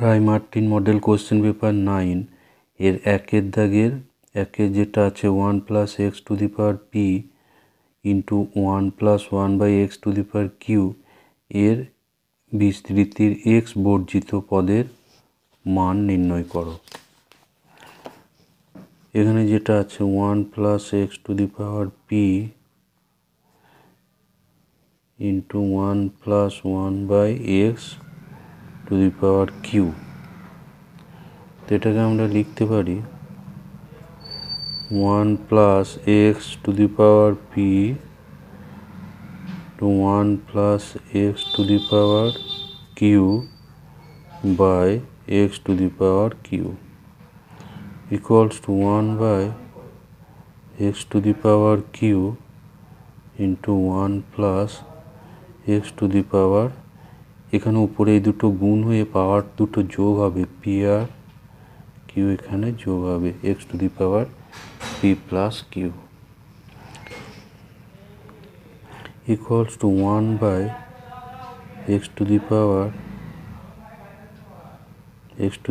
রায় Martin model question paper 9 এর একের দাগের একের যেটা আছে 1 plus X to the power P into 1 plus 1 by X to the power Q এর বিস্তৃতির এক্স বর্জিত পদের মান নির্ণয় করো। এখানে যেটা আছে 1 plus X to the power P into 1 plus 1 by X to the power Q, তো এটাকে আমরা লিখতে পারি 1 plus X to the power P to 1 plus x to the power q by x to the power q equals to 1 by x to the power q into 1 plus x to the power, এখানে উপরে এই দুটো গুণ হয়ে পাওয়ার দুটো যোগ হবে, P R Q এখানে যোগ হবে x to the power p plus q equals to 1 by x to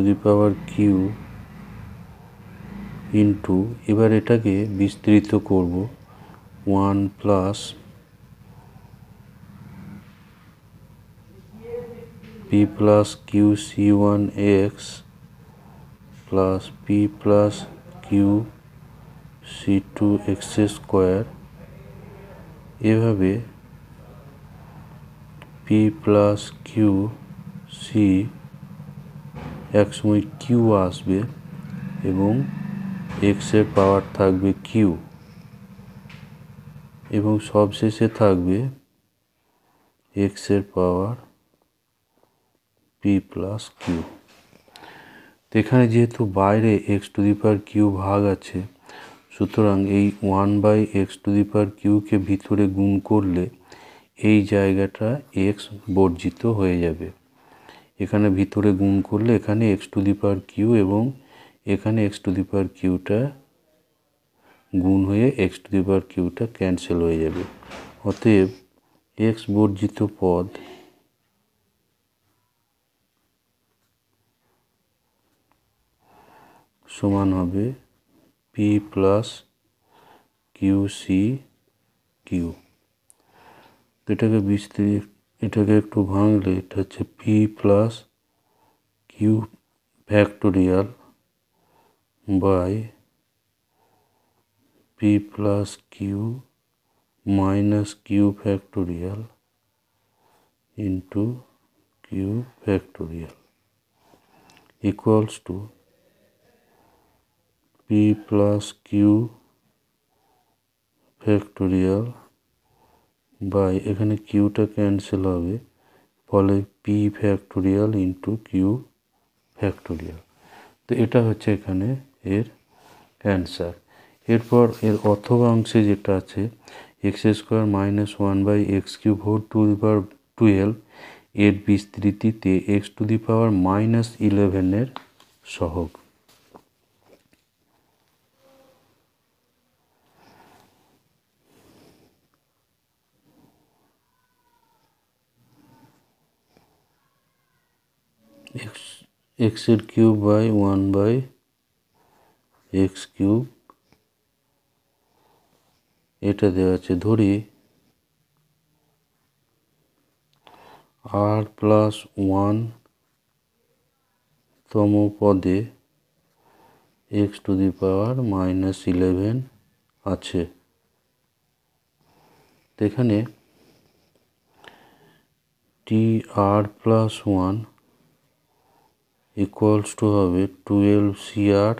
the power q into, এবার এটাকে বিস্তৃত করব 1 plus P plus Q C one X plus P plus Q C two X square, এভাবে P plus Q C একসময় Q আসবে এবং এক্সের পাওয়ার থাকবে কিউ এবং সবশেষে থাকবে এক্সের পাওয়ার পি প্লাস কিউ। তো এখানে যেহেতু বাইরে X to the power Q ভাগ আছে, সুতরাং এই 1 by X to the power কিউকে ভিতরে গুণ করলে এই জায়গাটা এক্স বর্জিত হয়ে যাবে। এখানে ভিতরে গুণ করলে এখানে X to the power Q এবং এখানে এক্স টু দি পাওয়ার কিউটা গুণ হয়ে এক্স টু দি পাওয়ার কিউটা ক্যান্সেল হয়ে যাবে। অতএব এক্স বর্জিত পদ সমান হবে P plus Q C Q. এটাকে একটু ভাঙলে এটা হচ্ছে P plus Q factorial by P plus Q minus Q factorial into Q factorial equals to P plus Q factorial by, এখানে কিউটা ক্যান্সেল হবে, ফলে P factorial into Q factorial. তো এটা হচ্ছে এখানে এর অ্যান্সার। এরপর এর অথবা অংশে যেটা আছে X square minus 1 by X cube whole to the power 12 এর বিস্তৃতিতে X to the power minus 11 সহগ। এক্সের cube by 1 by X cube, এটা দেওয়া আছে। ধরি আর প্লাস 1 তম পদে এক্স টু দি পাওয়ার মাইনাস 11 আছে। এখানে T R plus 1 equals to হবে 12 সি আর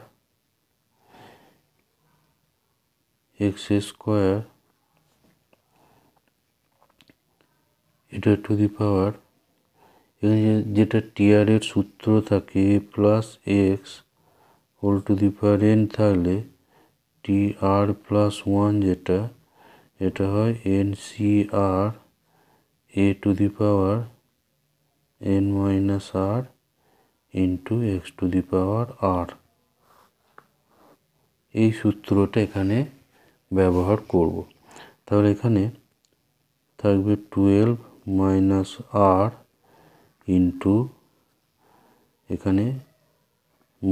এক্স স্কোয়ার, এটা টু দি পাওয়ার, এখানে যেটা টি আর এর সূত্র থাকে A plus X whole to the power N, থাকলে টি আর প্লাস 1 যেটা, এটা হয় N C R A to the power N minus R into X to the power R. এই সূত্রটা এখানে ব্যবহার করব। তাহলে এখানে থাকবে 12 মাইনাস আর ইন্টু এখানে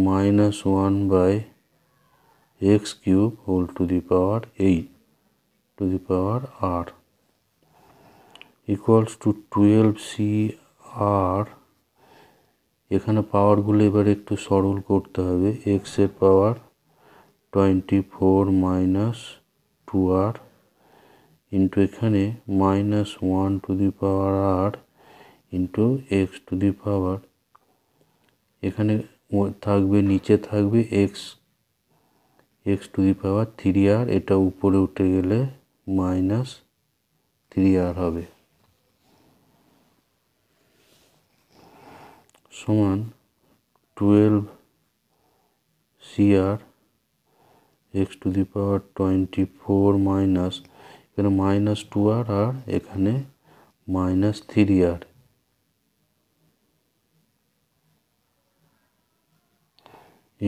-1/x³ whole to the power 8 to the power r equals to 12CR। এখানে পাওয়ারগুলো এবার একটু সরল করতে হবে। x এর পাওয়ার 24 - 2r ইন্টু এখানে -1 to the power r into x to the power, এখানে থাকবে নিচে থাকবে x to the power 3r, এটা উপরে উঠে গেলে -3r হবে সমান 12CR x to the power 24 minus এখানে -2r আর এখানে -3r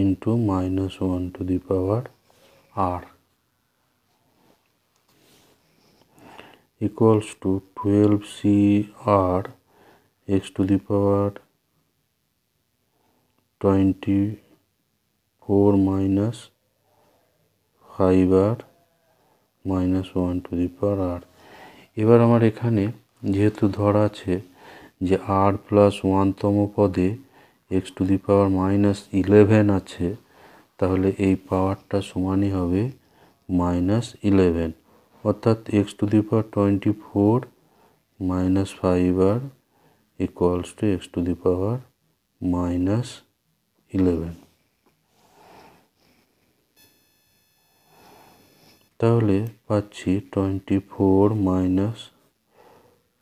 into -1 to the power r equals to 12CR x to the power 24 minus 5r minus 1 to the power r। এবার আমার এখানে যেহেতু ধরা আছে যে r প্লাস 1তম পদে x টু দি পাওয়ার -11 আছে, তাহলে এই পাওয়ারটা সমানই হবে -11, অর্থাৎ x to the power 24 minus 5r equals to x to the power -11। তাহলে পাচ্ছি 24 minus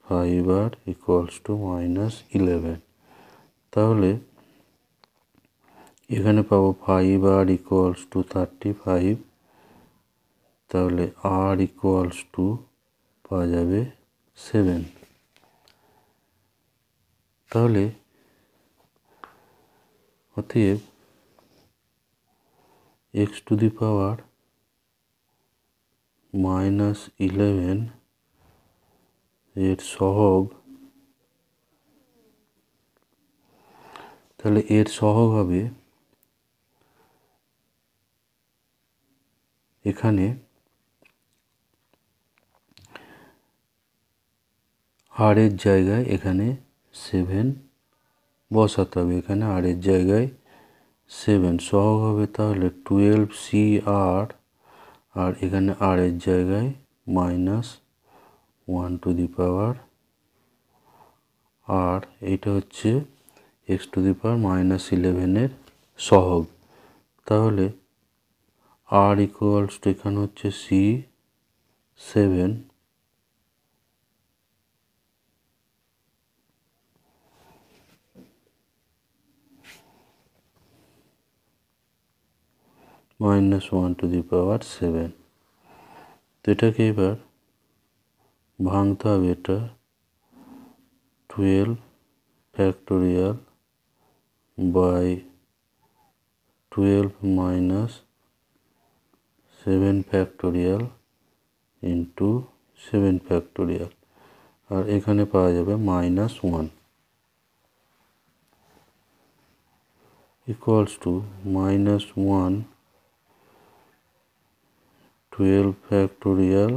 5r equals to -11। তাহলে এখানে পাবো 5r equals to 35, তাহলে r equals to পাওয়া যাবে 7। তাহলে অতএব x টু দি পাওয়ার -11 এর সহগ, তাহলে এর সহগ হবে এখানে r এর জায়গায় এখানে 7 বসাতে হবে, এখানে r এর জায়গায় 7 সহগ হবে, তাহলে 12CR আর এখানে r এর জায়গায় -1 টু দি পাওয়ার r, এইটা হচ্ছে x টু দি পাওয়ার -11 এর সহগ। তাহলে r ইকুয়ালস টু এখানে হচ্ছে C7 -1 টু দি পাওয়ার 7। তো এটাকে এবার ভাঙতে হবে, এটা 12 factorial by 12 minus 7 factorial into 7 factorial, আর এখানে পাওয়া যাবে -1 equals to -1 12 factorial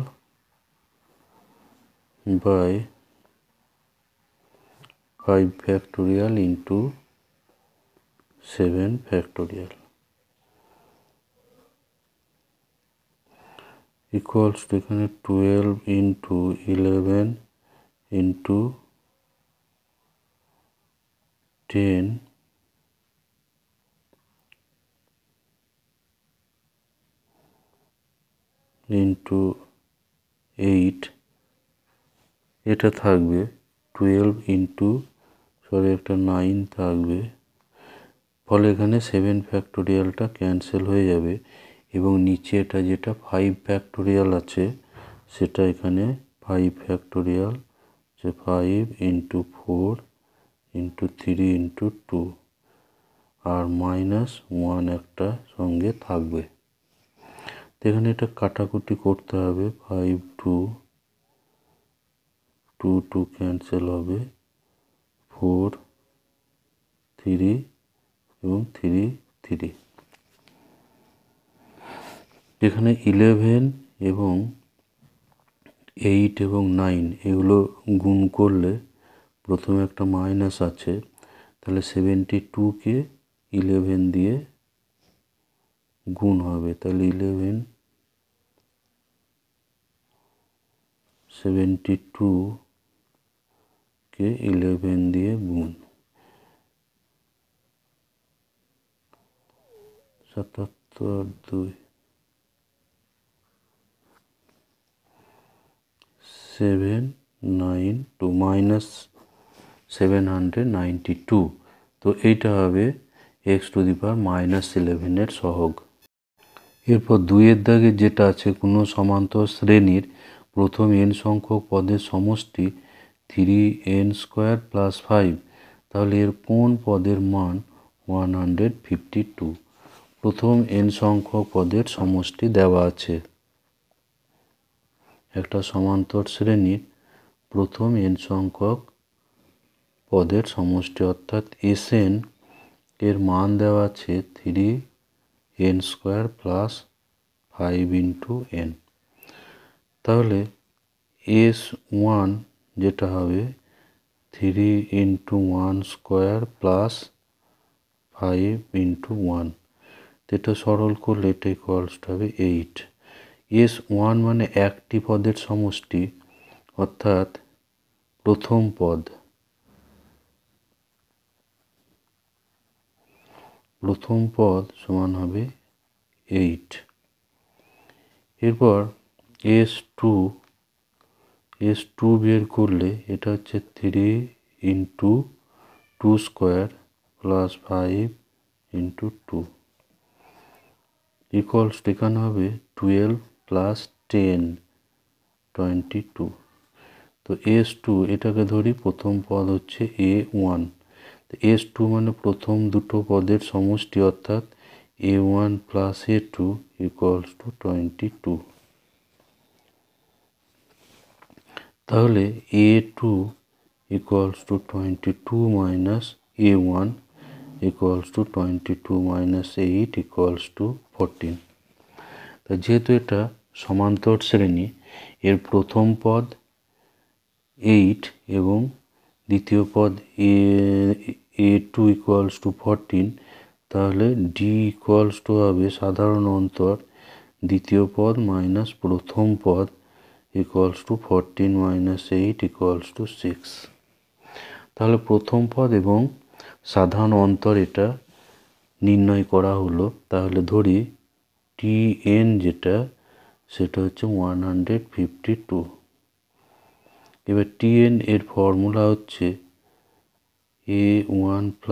by 5 factorial into 7 factorial equals to এখানে 12 ইন্টু 11 ইন্টু 10 ইন্টু 8, এটা থাকবে 12 ইন্টু একটা 9 থাকবে, ফলে এখানে 7 ফ্যাক্টোরিয়ালটা ক্যান্সেল হয়ে যাবে এবং নিচে এটা যেটা 5 ফ্যাক্টোরিয়াল আছে সেটা এখানে 5 ফ্যাক্টোরিয়াল, যে 5 ইন্টু 4 ইন্টু 3 ইন্টু 2 আর -1 একটা সঙ্গে থাকবে। এখানে এটা কাটাকুটি করতে হবে, 5 2 ক্যান্সেল হবে, 4 3 এবং 3 3। এখানে 11 এবং 8 এবং 9 এগুলো গুণ করলে প্রথমে একটা মাইনাস আছে, তাহলে 72কে 11 দিয়ে গুণ হবে, তাহলে 72কে 11 দিয়ে গুণ, 77 2 792 মাইনাস 792। তো এইটা হবে x⁻11 এর সহগ। এরপর 2-এর দাগে যেটা আছে, কোনো সমান্তর শ্রেণীর প্রথম n সংখ্যক পদের সমষ্টি 3n² + 5, তাহলে এর কোন পদের মান 152। প্রথম n সংখ্যক পদের সমষ্টি দেওয়া আছে। একটা সমান্তর শ্রেণীর প্রথম n সংখ্যক পদের সমষ্টি অর্থাৎ Sn এর মান দেওয়া আছে 3n² + 5 × n। তাহলে S1 যেটা হবে 3 × 1² + 5 × 1, এটা সরল করলে এটা ইকুয়ালস হবে 8। S1 মানে একটি পদের সমষ্টি অর্থাৎ প্রথম পদ, সমান হবে 8। এরপর S2 বের করলে এটা হচ্ছে 3 × 2² + 5 × 2 ইকুয়ালস, এখানে হবে 12 + 10 22। তো S2 এটাকে ধরি প্রথম পদ হচ্ছে A1, তো S2 মানে প্রথম দুটো পদের সমষ্টি অর্থাৎ A1 + A2 = 22। তাহলে A2 = 22 - A1 = 22 - 8 = 14। তা যেহেতু এটা সমান্তর শ্রেণী, এর প্রথম পদ 8 এবং দ্বিতীয় পদ A2 = 14, তাহলে D হবে সাধারণ অন্তর দ্বিতীয় পদ মাইনাস প্রথম পদ = 14 - 8 = 6। তাহলে প্রথম পদ এবং সাধারণ অন্তর এটা নির্ণয় করা হলো। তাহলে ধরি Tn যেটা, সেটা হচ্ছে 152। এবার Tn এর ফর্মুলা হচ্ছে A1 +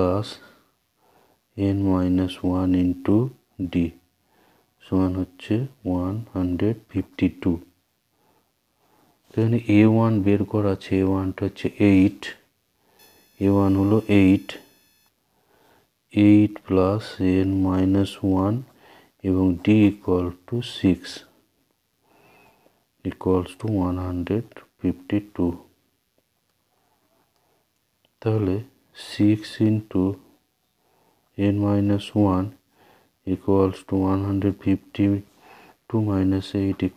n - 1 × D সমান হচ্ছে 152। এখানে A1 বের করা আছে, A1টা হচ্ছে 8, A1 হলো 8 + n - 1 এবং D = 6 = 152। তাহলে 6 × n - 1 = 152 - 8 =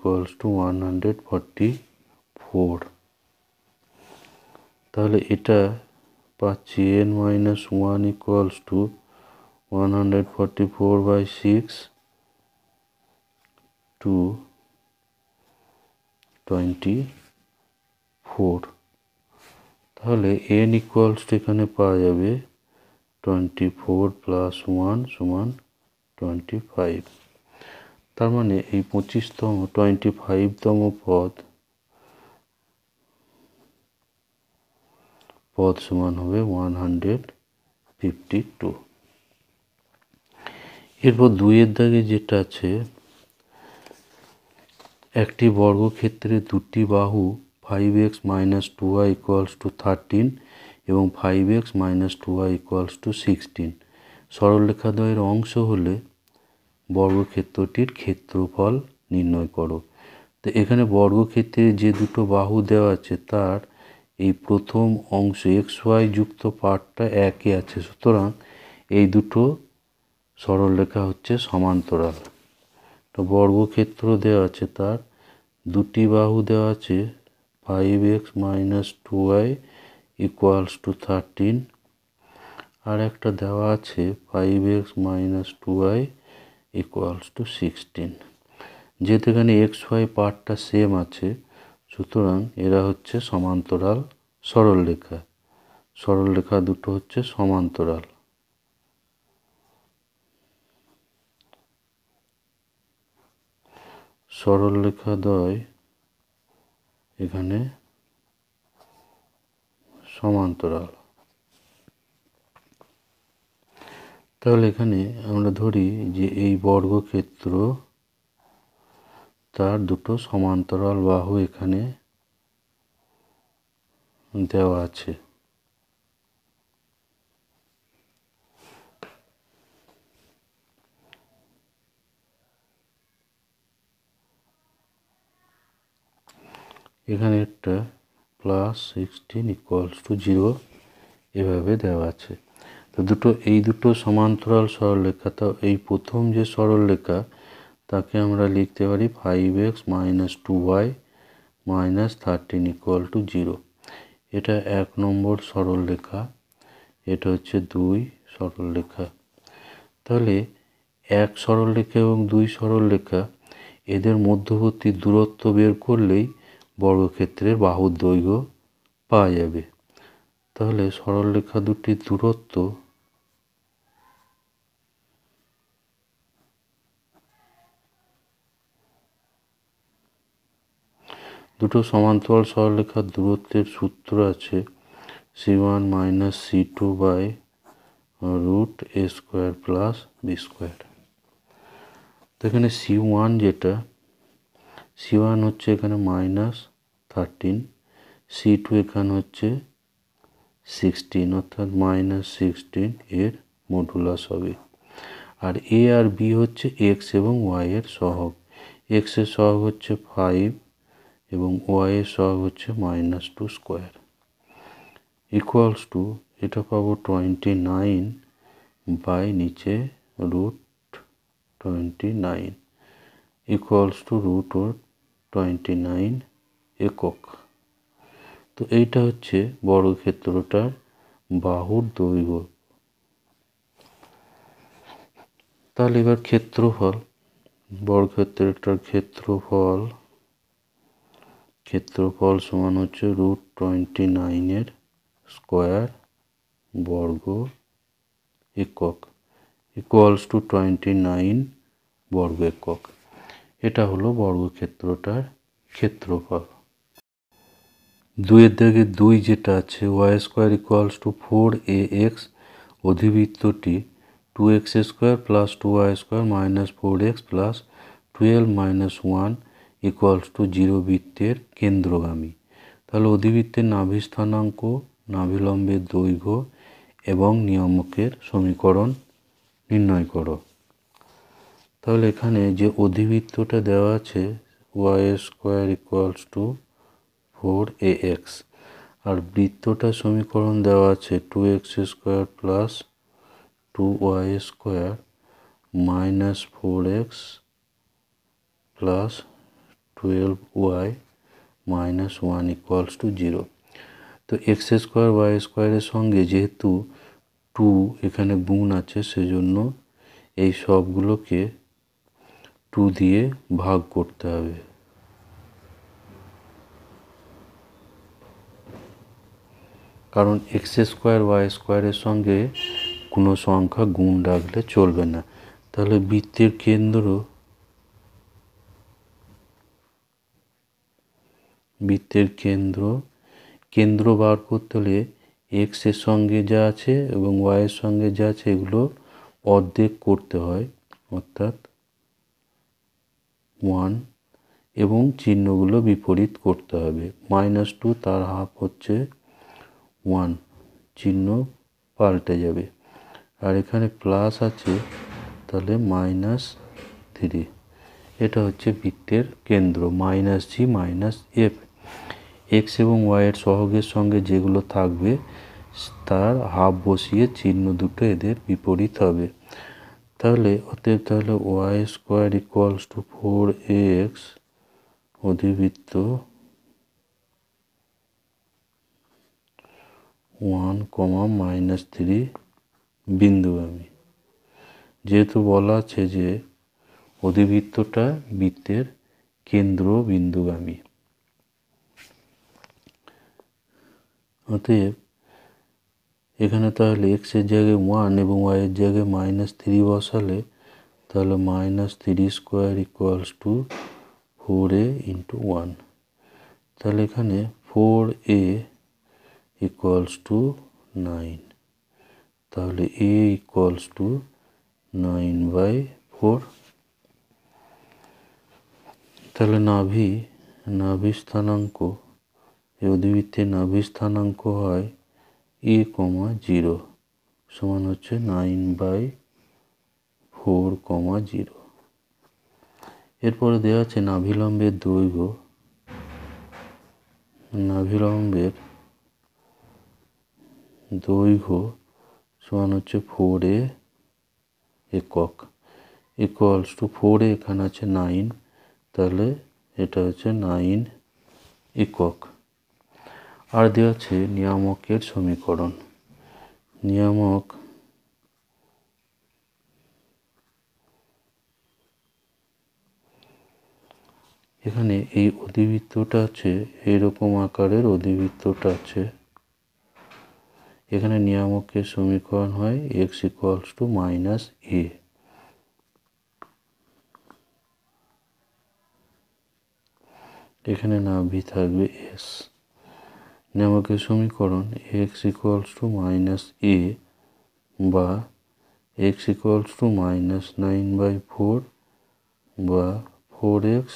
144। তাহলে এটা পাচ্ছি n - 1 = 144/6 to 24। তাহলে n = এখানে পাওয়া যাবে 24 + 1 = 25। তার মানে এই 25তম পদ সমান হবে 152। এরপর 2-এর দাগে যেটা আছে, একটি বর্গক্ষেত্রে দুটি বাহু 5x - 2y = 13 এবং 5x - 2y = 16 সরলরেখাদ্বয়ের অংশ হলে বর্গক্ষেত্রটির ক্ষেত্রফল নির্ণয় করো। তো এখানে বর্গক্ষেত্রে যে দুটো বাহু দেওয়া আছে তার এই প্রথম অংশ xy যুক্ত পার্টটা একই আছে, সুতরাং এই দুটো সরলরেখা হচ্ছে সমান্তরাল। তো বর্গক্ষেত্র দেওয়া আছে, তার দুটি বাহু দেওয়া আছে 5x - 2y = 13, আর একটা দেওয়া আছে 5x - 2y = 16। যেহেতু এখানে xy পার্টটা সেম আছে, সুতরাং এরা হচ্ছে সমান্তরাল সরলরেখা। সরলরেখা দুটো হচ্ছে সমান্তরাল। সরলরেখা দ্বয় এখানে সমান্তরাল। তাহলে এখানে আমরা ধরি যে এই বর্গক্ষেত্র, তার দুটো সমান্তরাল বাহু এখানে দেওয়া আছে। এখানে একটা +16 = 0 এভাবে দেওয়া আছে। তো এই দুটো সমান্তরাল সরলরেখা। তো এই প্রথম যে সরলরেখা, তাকে আমরা লিখতে পারি 5x - 2y - 13 = 0। এটা 1 নম্বর সরলরেখা, এটা হচ্ছে 2 সরলরেখা। তাহলে 1 সরলরেখা এবং 2 সরলরেখা, এদের মধ্যবর্তী দূরত্ব বের করলেই বর্গক্ষেত্রের বাহুর দৈর্ঘ্য পাওয়া যাবে। তাহলে সরলরেখা দুটির দূরত্ব দুটো সমান্তরাল সরলরেখার দূরত্বের সূত্র আছে c1 - c2/√a² + b²। তো এখানে c1 যেটা, c1 হচ্ছে এখানে -13, c2 এখানে হচ্ছে 16, অর্থাৎ -16 এর মডুলাস হবে। আর a আর b হচ্ছে x এবং y এর সহগ। x এর সহগ হচ্ছে 5 এবং y এর সহগ হচ্ছে -2², = এটা পাবো 29 বাই নিচে √29 = √29 একক। তো এইটা হচ্ছে বর্গক্ষেত্রটার বাহুর দৈর্ঘ্য। তাহলে এবার ক্ষেত্রফল, বর্গক্ষেত্রটার ক্ষেত্রফল সমান হচ্ছে √29 এর স্কোয়ার বর্গ একক = 29 বর্গ একক। এটা হলো বর্গক্ষেত্রটার ক্ষেত্রফল। 2 এর দাগে 2 যেটা আছে, y² = 4ax, অধিবৃত্তটি 2x² + 2y² - 4x + 12 - 1 = 0 বৃত্তের কেন্দ্রগামী। তাহলে অধিবৃত্তের নাভি স্থানাঙ্ক, নাভিলম্বের দৈর্ঘ্য এবং নিয়ামকের সমীকরণ নির্ণয় করো। তাহলে এখানে যে অধিবৃত্তটা দেওয়া আছে y² = 4ax, আর বৃত্তটার সমীকরণ দেওয়া আছে 2x² + 2y² - 4x + 12y - 1 = 0। তো x² y² এর সঙ্গে যেহেতু 2 এখানে গুণ আছে, সেজন্য এই সবগুলোকে 2 দিয়ে ভাগ করতে হবে। কারণ x² y² এর সঙ্গে কোনো সংখ্যা গুণ রাখলে চলবে না। তাহলে বৃত্তের কেন্দ্র বার করতে হলে x এর সঙ্গে যা আছে এবং y এর সঙ্গে যা আছে এগুলো অর্ধেক করতে হয়, অর্থাৎ 1, এবং চিহ্নগুলো বিপরীত করতে হবে। -2 তার হাফ হচ্ছে 1, চিহ্ন পাল্টে যাবে। আর এখানে প্লাস আছে, তাহলে -3। এটা হচ্ছে বৃত্তের কেন্দ্র, -g - f। x এবং y এর সহগের সঙ্গে যেগুলো থাকবে তার হাফ বসিয়ে চিহ্ন দুটো এদের বিপরীত হবে। তাহলে অতএব তাহলে Y square equals to 4x অধিবৃত্ত 1, -3 বিন্দুগামী। যেহেতু বলা আছে যে অধিবৃত্তটা বৃত্তের কেন্দ্র বিন্দুগামী, অতএব এখানে তাহলে এক্স এর জায়গায় 1 এবং ওয়াই এর জায়গায় -3 বসালে তাহলে -3 square equals two 4a into 1। তাহলে এখানে 4a ইকুয়ালস টু 9, তাহলে a ইকুয়ালস টু 9/4। তাহলে নাভি স্থানাঙ্ক, এই অধিবৃত্তের নাভি স্থানাঙ্ক হয় a, 0 সমান হচ্ছে 9/4, 0। এরপরে দেওয়া আছে নাভিলম্বের দৈর্ঘ্য। নাভিলম্বের দৈর্ঘ্য সমান হচ্ছে 4a একক ইকুয়ালস টু 4a, এখানে আছে 9, তাহলে এটা হচ্ছে 9 একক। আর দেওয়া আছে নিয়ামকের সমীকরণ। নিয়ামক এখানে এই অধিবৃত্তটা আছে, এইরকম আকারের অধিবৃত্তটা আছে। এখানে নিয়ামকের সমীকরণ হয় x ইকুয়ালস টু -a। এখানে নাভি থাকবে s। নিয়ামকের সমীকরণ x ইকুয়ালস টু -a বা x ইকুয়ালস টু -9/4 বা 4x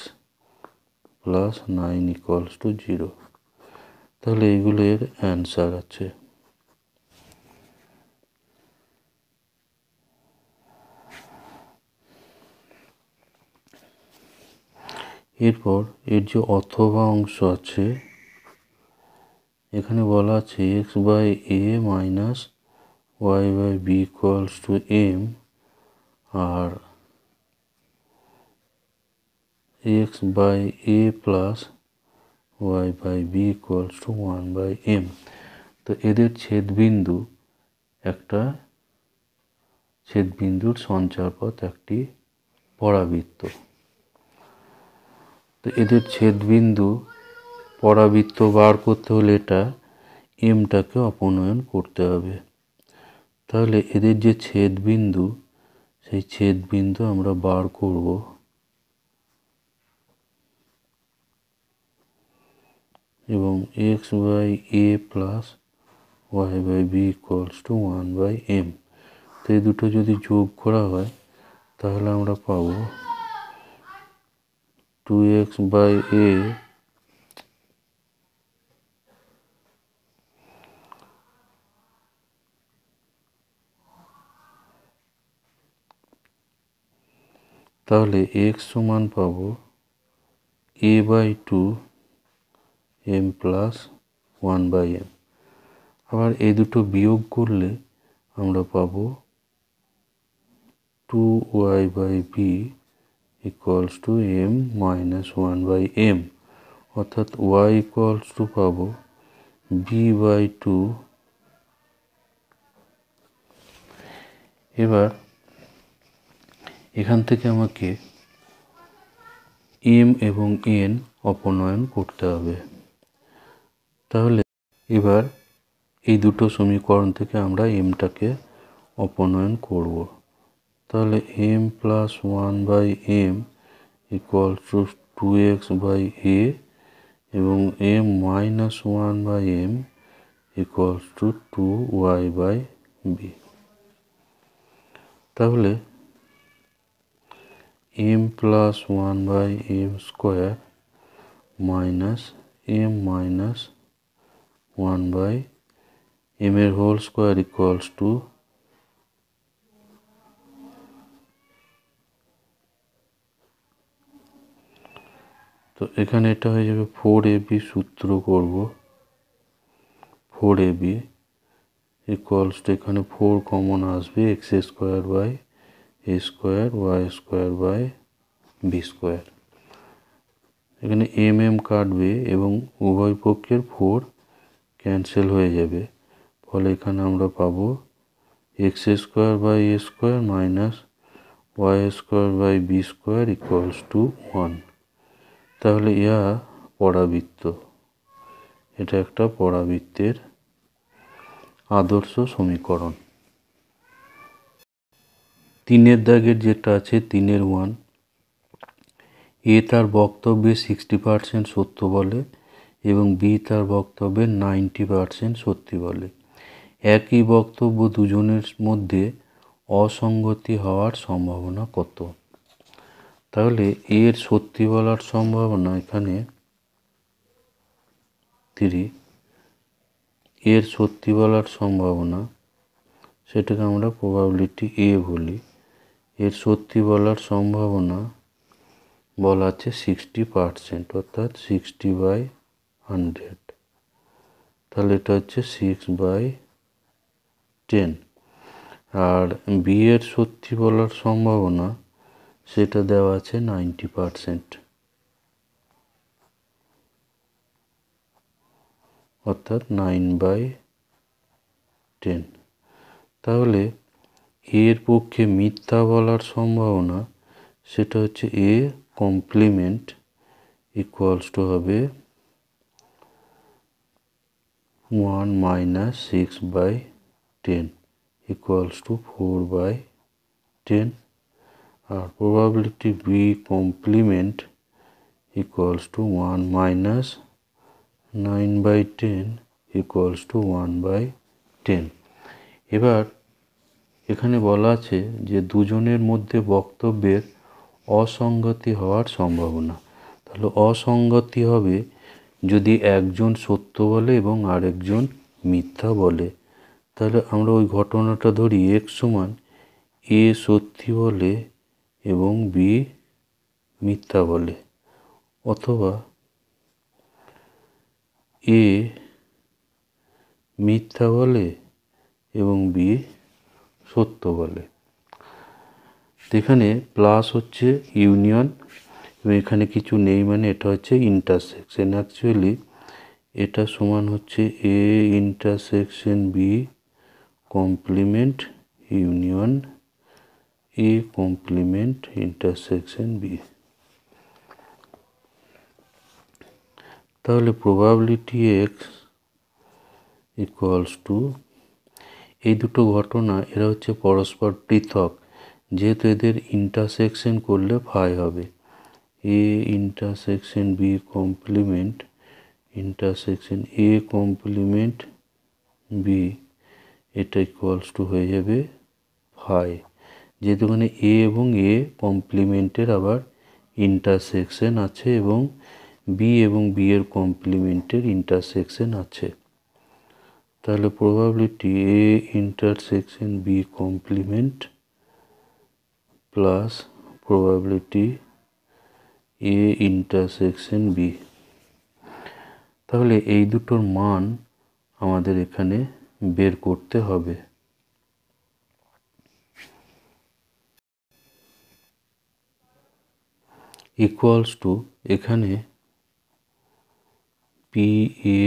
প্লাস 9 ইকুয়ালস টু 0। তাহলে এইগুলো এর অ্যান্সার আছে। এরপর এর যে অথবা অংশ আছে, এখানে বলা আছে x/a minus y/b equals to m, আর x/a plus y/b equals to 1/m। তো এদের ছেদবিন্দু একটা ছেদবিন্দুর সঞ্চারপথ একটি পরাবৃত্ত। তো এদের ছেদবিন্দু পরাবৃত্ত বার করতে হলে এটা এমটাকে অপনয়ন করতে হবে। তাহলে এদের যে ছেদবিন্দু, সেই ছেদবিন্দু আমরা বার করব। এবং x/a plus y/b equals to 1/m। তো এই দুটো যদি যোগ করা হয় তাহলে আমরা পাবো 2x/a তাহলে x সমান পাবো a/2 m প্লাস 1/m। আবার এই দুটো বিয়োগ করলে আমরা পাবো 2y/b equals to m minus 1/m, অর্থাৎ y ইকুয়ালস টু পাবো b/2। এবার এখান থেকে আমাকে m এবং n অপনয়ন করতে হবে। তাহলে এবার এই দুটো সমীকরণ থেকে আমরা mটাকে অপনয়ন করব। তাহলে m প্লাস 1/m ইকুয়ালস টু 2x/a এবং m minus 1/m equals to 2y/b। তাহলে m প্লাস 1/m square minus m minus 1/m এর হোল স্কোয়ার ইকুয়ালস টু তো এখানে এটা হয়ে যাবে 4ab। সূত্র করব 4ab ইকুয়ালস টু, এখানে 4 কমন আসবে, x² A square Y square by B square. এখানে এম কাটবে এবং উভয় পক্ষের 4 ক্যান্সেল হয়ে যাবে, ফলে এখানে আমরা পাবো x square by a square minus y square by B square equals to 1। তাহলে ইয়া পরাবৃত্ত, এটা একটা পরাবৃত্তের আদর্শ সমীকরণ। 3 দাগের যেটা আছে 3 1, এ তার বক্তব্যে 60% সত্য বলে এবং বি তার বক্তব্যে 90% সত্যি বলে। একই বক্তব্য দুজনের মধ্যে অসঙ্গতি হওয়ার সম্ভাবনা কত? তাহলে এর সত্যি বলার সম্ভাবনা এখানে 3, এর সত্যি বলার সম্ভাবনা সেটাকে আমরা প্রবাবিলিটি এ বলি। এর সত্যি বলার সম্ভাবনা বলা আছে 60%, অর্থাৎ 60/100। তাহলে এটা হচ্ছে 6/10। আর বি এর সত্যি বলার সম্ভাবনা সেটা দেওয়া আছে 90%, অর্থাৎ 9/10। তাহলে এর পক্ষে মিথ্যা বলার সম্ভাবনা সেটা হচ্ছে এ কমপ্লিমেন্ট ইকুয়ালস টু হবে 1 minus 6/10 equals to 4/10, R probability B complement equals to 1 minus 9/10 equals to 1/10। এবার এখানে বলা আছে যে দুজনের মধ্যে বক্তব্যের অসঙ্গতি হওয়ার সম্ভাবনা। তাহলে অসঙ্গতি হবে যদি একজন সত্য বলে এবং আরেকজন মিথ্যা বলে। তাহলে আমরা ওই ঘটনাটা ধরি, এক্স সমান এ সত্যি বলে এবং বি মিথ্যা বলে, অথবা এ মিথ্যা বলে এবং বি সত্য বলে। এখানে প্লাস হচ্ছে ইউনিয়ন এবং এখানে কিছু নেই, মানে এটা হচ্ছে ইন্টারসেকশন। অ্যাকচুয়ালি এটা সমান হচ্ছে A intersection B complement union A complement intersection B. তাহলে প্রবাবিলিটি এক্স ইকুয়ালস টু, এই দুটো ঘটনা এরা হচ্ছে পরস্পর পৃথক, যেহেতু এদের ইন্টারসেকশন করলে ফাই হবে। A intersection B complement intersection A complement B, এটা ইকুয়ালস টু হয়ে যাবে ফাই, যেহেতু এখানে এ এবং এ কমপ্লিমেন্টের আবার ইন্টারসেকশন আছে এবং বি এবং বি এর কমপ্লিমেন্টের ইন্টারসেকশন আছে। তাহলে probability A intersection B complement plus probability A intersection B. তাহলে এই দুটোর মান আমাদের এখানে বের করতে হবে। ইকুয়ালস টু, এখানে P A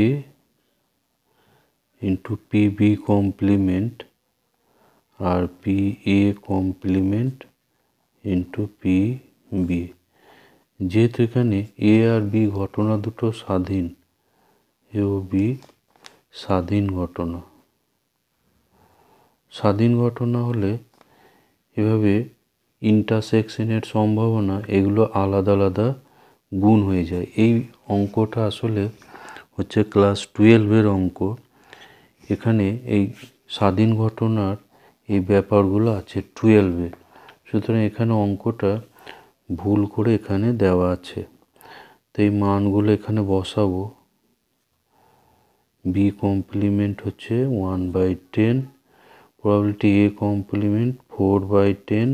into P B complement আর P A complement into P B. যেহেতু এখানে এ আর বি ঘটনা দুটো স্বাধীন, এ ও বি স্বাধীন ঘটনা, স্বাধীন ঘটনা হলে এভাবে ইন্টারসেকশনের সম্ভাবনা এগুলো আলাদা আলাদা গুণ হয়ে যায়। এই অঙ্কটা আসলে হচ্ছে ক্লাস 12-এর অঙ্ক। এখানে এই স্বাধীন ঘটনার এই ব্যাপারগুলো আছে 12-এ, সুতরাং এখানে অঙ্কটা ভুল করে এখানে দেওয়া আছে। তো এই মানগুলো এখানে বসাবো। বি কমপ্লিমেন্ট হচ্ছে 1/10, প্রবাবিলিটি এ কমপ্লিমেন্ট 4/10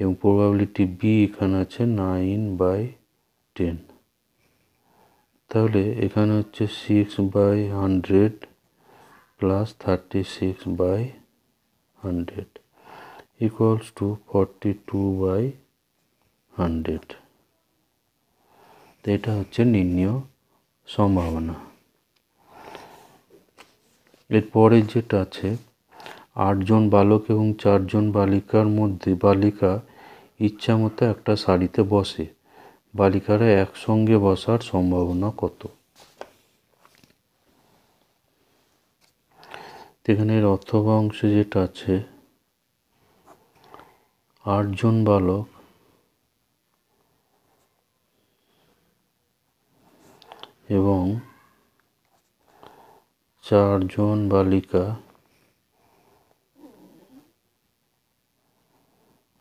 এবং প্রবাবিলিটি বি এখানে আছে 9/10। তাহলে এখানে হচ্ছে 6/100 প্লাস 36/100, ইকুয়ালস টু 42/100। তো এটা হচ্ছে নির্ণেয় সম্ভাবনা। এরপরে যেটা আছে, 8 জন বালক এবং 4 জন বালিকার মধ্যে বালিকা ইচ্ছামতো একটা সারিতে বসে, বালিকারা একসঙ্গে বসার সম্ভাবনা কত? এখানে এর অথবা অংশে যেটা আছে, 8 জন বালক এবং 4 জন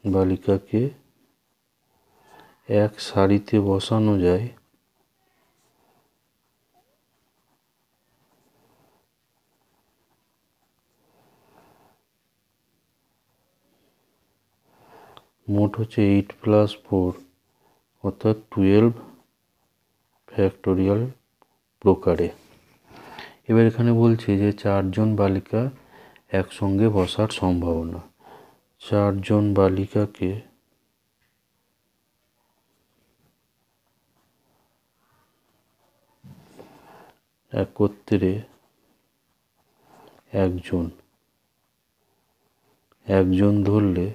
বালিকাকে এক সারিতে বসানো যায় মোট হচ্ছে 8+4 অর্থাৎ 12 ফ্যাক্টোরিয়াল প্রকারে। এবার এখানে বলছে যে 4 জন বালিকা একসঙ্গে বসার সম্ভাবনা। 4 জন বালিকাকে একত্রে একজন ধরলে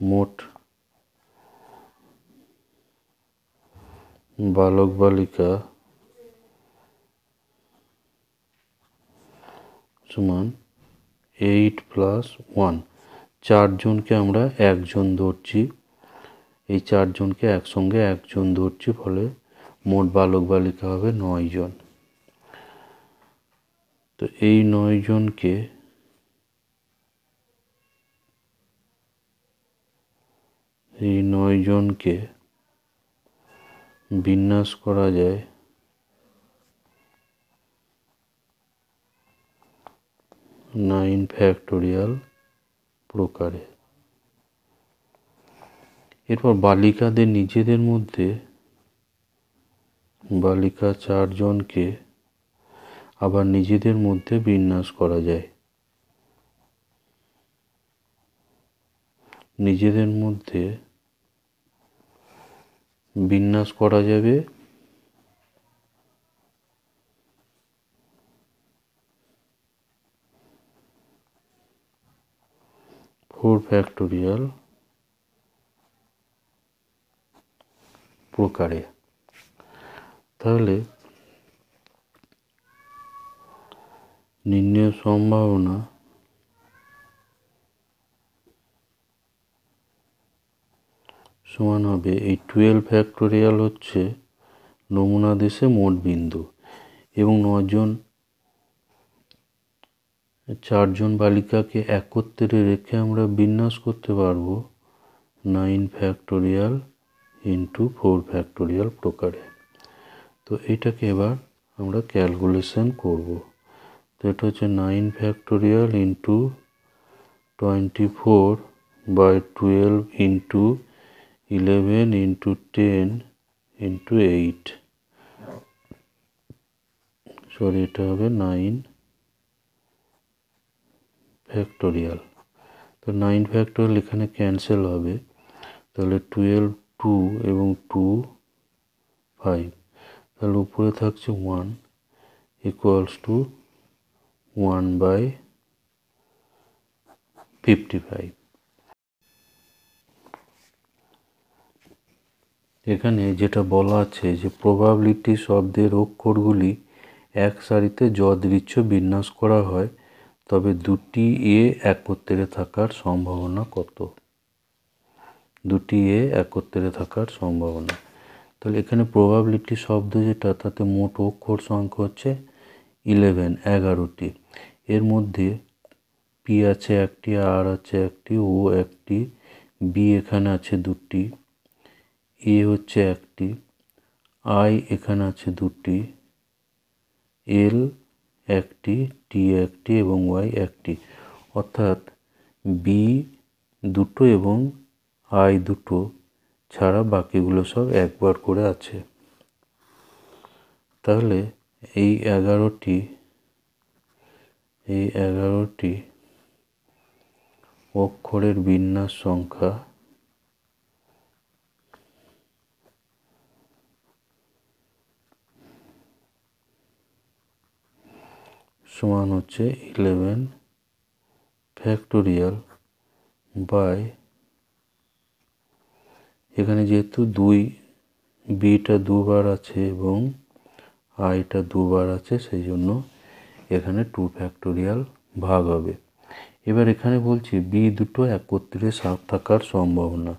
মোট বালক বালিকা সমান 8+1। 4 জনকে আমরা একজন ধরছি, এই 4 জনকে একসঙ্গে একজন ধরছি, ফলে মোট বালক বালিকা হবে 9 জন। তো এই 9 জনকে বিন্যাস করা যায় 9 ফ্যাক্টোরিয়াল প্রকারে। এরপর বালিকাদের নিজেদের মধ্যে বালিকা 4 জনকে আবার নিজেদের মধ্যে বিন্যাস করা যায়। নিজেদের মধ্যে বিন্যাস করা যাবে 4 ফ্যাক্টোরিয়াল প্রকারে। তাহলে নির্ণেয় সম্ভাবনা সমান হবে, এই 12 ফ্যাক্টোরিয়াল হচ্ছে নমুনা দেশে মোট বিন্দু, এবং 4 জন বালিকাকে একত্রে রেখে আমরা বিন্যাস করতে পারবো 9 ফ্যাক্টোরিয়াল ইন্টু 4 ফ্যাক্টোরিয়াল প্রকারে। তো এটাকে এবার আমরা ক্যালকুলেশন করব। তো এটা হচ্ছে 9 factorial into 24/12 into 11 into 10 into 8, sorry এটা হবে 9 ফ্যাক্টোরিয়াল। তো 9 ফ্যাক্টোরিয়াল এখানে ক্যান্সেল হবে, তাহলে 12 2 এবং 2 5, তাহলে উপরে থাকছে 1 ইকুয়ালস টু 1/55। এখানে যেটা বলা আছে যে প্রবাবিলিটি শব্দের অক্ষরগুলি এক সারিতে যদৃচ্ছ বিন্যাস করা হয় তবে দুটি এ একত্রে থাকার সম্ভাবনা কত? দুটি এ একত্রে থাকার সম্ভাবনা। তাহলে এখানে প্রবাবিলিটি শব্দ যেটা, তাতে মোট অক্ষর সংখ্যা হচ্ছে 11টি। এর মধ্যে পি আছে একটি, আর আছে একটি, ও একটি, বি এখানে আছে দুটি, এ হচ্ছে একটি, আই এখানে আছে দুটি, এল একটি, টি একটি এবং ওয়াই একটি, অর্থাৎ বি দুটো এবং আই দুটো ছাড়া বাকিগুলো সব একবার করে আছে। তাহলে এই 11টি অক্ষরের বিন্যাস সংখ্যা সমান হচ্ছে 11 ফ্যাক্টোরিয়াল বাই, এখানে যেহেতু বিটা দুবার আছে এবং আইটা দুবার আছে, সেই জন্য এখানে 2 ফ্যাক্টোরিয়াল ভাগ হবে। এবার এখানে বলছি বি দুটো একত্রে থাকার সম্ভাবনা,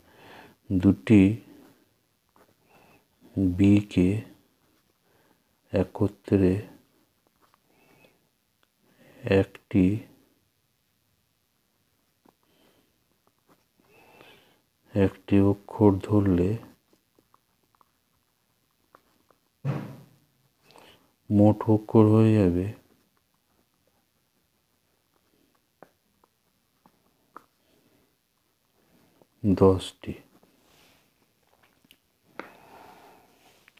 দুটি বিকে একত্রে একটি অক্ষর ধরলে মোট অক্ষর হয়ে যাবে 10টি।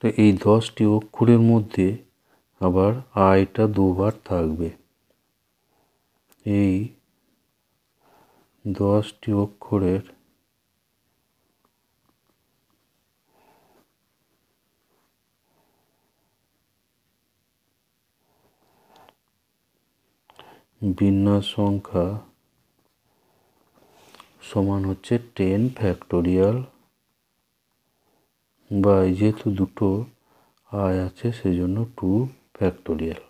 তো এই 10টি অক্ষরের মধ্যে আবার আইটা দুবার থাকবে। এই 10টি অক্ষরের বিন্যাস সংখ্যা সমান হচ্ছে 10 ফ্যাক্টোরিয়াল বা যেহেতু দুটো আই আছে সেজন্য 2 ফ্যাক্টোরিয়াল।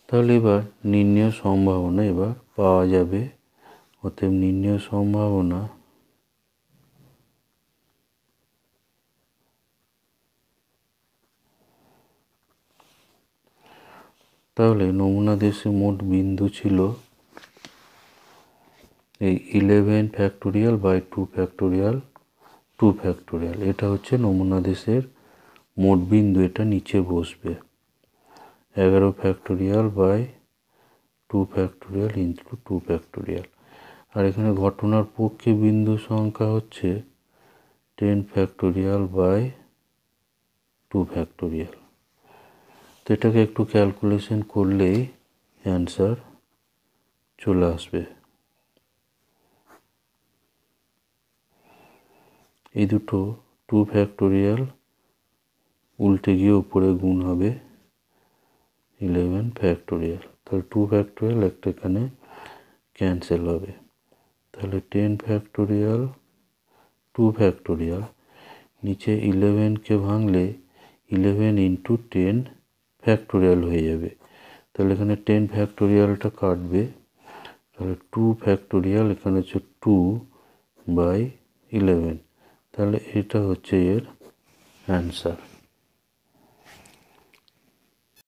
তাহলে এবার নির্ণয় সম্ভাবনা এবার পাওয়া যাবে। অতএব নির্ণয় সম্ভাবনা তাহলে নমুনা দেশে মোট বিন্দু ছিল এই 11 ফ্যাক্টোরিয়াল বাই 2 ফ্যাক্টোরিয়াল 2 ফ্যাক্টোরিয়াল। এটা হচ্ছে নমুনা দেশের মোট বিন্দু, এটা নিচে বসবে 11 factorial by 2 factorial into 2 factorial. আর এখানে ঘটনার পক্ষে বিন্দু সংখ্যা হচ্ছে 10 ফ্যাক্টোরিয়াল বাই 2 ফ্যাক্টোরিয়াল। তো এটাকে একটু ক্যালকুলেশন করলেই অ্যান্সার চলে আসবে। এই দুটো 2 ফ্যাক্টোরিয়াল উল্টে গিয়ে উপরে গুণ হবে 11 ফ্যাক্টোরিয়াল। তাহলে 2 ফ্যাক্টোরিয়াল একটা এখানে ক্যান্সেল হবে। তাহলে 10 ফ্যাক্টোরিয়াল 2 ফ্যাক্টোরিয়াল, নিচে 11কে ভাঙলে 11 ইন্টু 10 ফ্যাক্টোরিয়াল হয়ে যাবে। তাহলে এখানে 10 ফ্যাক্টোরিয়ালটা কাটবে, তাহলে 2 ফ্যাক্টোরিয়াল এখানে হচ্ছে 2 বাই 11। তাহলে এটা হচ্ছে এর অ্যান্সার।